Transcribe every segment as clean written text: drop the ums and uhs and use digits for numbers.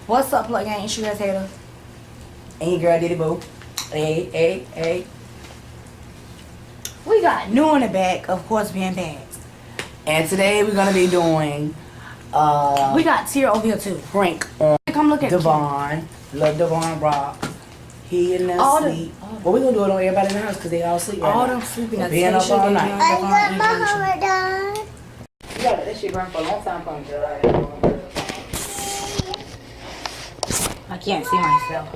What's up, plug gang? It's your guys, Taylor. And your girl Diddy Boo. Hey. We got new in the back, of course, being bad. And today we're gonna be doing We got Tier over here too. prank on Come look at Devon. Love Devon Rock. He in there All sleep. Well, we gonna do it on everybody in the house because they all sleep right all now. them sleeping We're at being up all night. I got my homework done. You got that shit burn for a long time, from I can't see myself.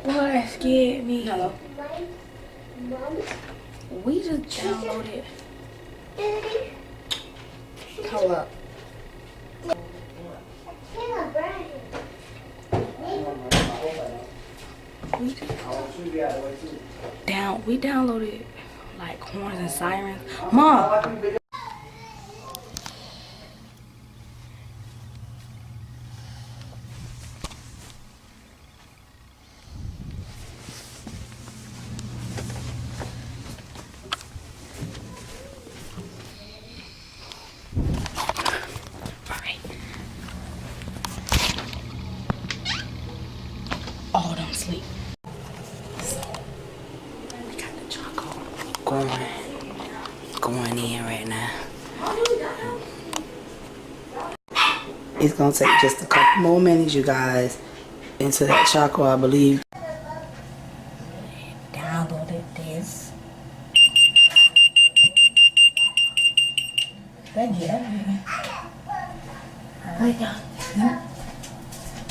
What scared me? Hello. We just downloaded. Daddy, Hold up. We downloaded like horns and sirens. Mom. All them sleep. So, we got the charcoal going in right now. It's gonna take just a couple more minutes, you guys, into that charcoal, I believe. Downloaded this. Thank you. Wait, y'all.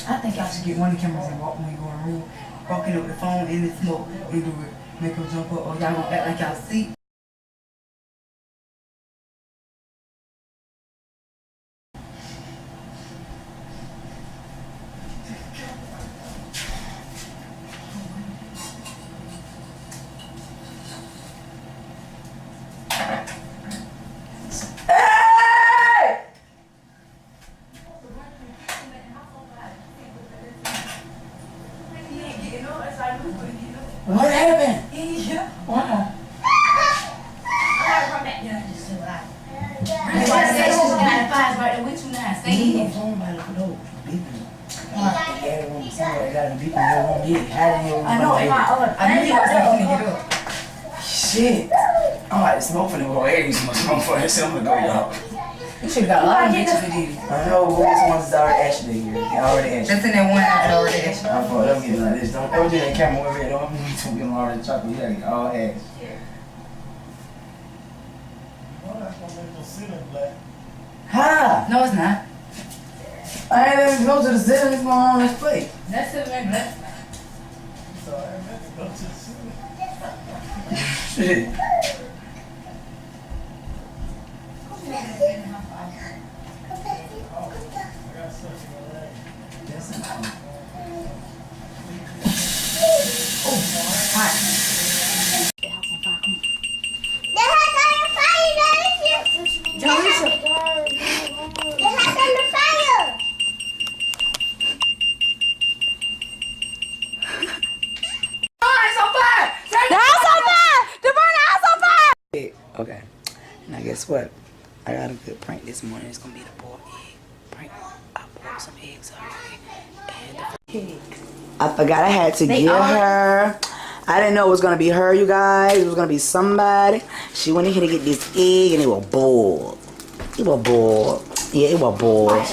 I think y'all should get one of the cameras and walk when you go in the room. Walking up with the phone in the smoke and do it. Make them jump up or y'all gonna act like y'all see. What happened? Yeah. Wow. Leave the phone by the door. Beeping. I know, I knew you was gonna get up. Shit. I'm like, smoke for the go. Hey, you smoke for it. So I'm gonna go, y'all. You should've got a lot of bitches with you. I know, but this one's already asked you here. They already asked you. That's in that one I already asked you. I'm for them getting like this. Don't ever do that camera over here. Don't ever need to get them already chocolate. You gotta get all ass. Ha! No, it's not. I ain't even go to the ceiling. It's going on this plate. That's it, man. Shit. Okay. Now guess what? I got a good prank this morning. It's gonna be the boiled egg prank. I boiled some eggs already. And I forgot I had to get her. I didn't know it was gonna be her, you guys. It was gonna be somebody. She went in here to get this egg and it was boiled. It was boiled. Yeah, it was boiled.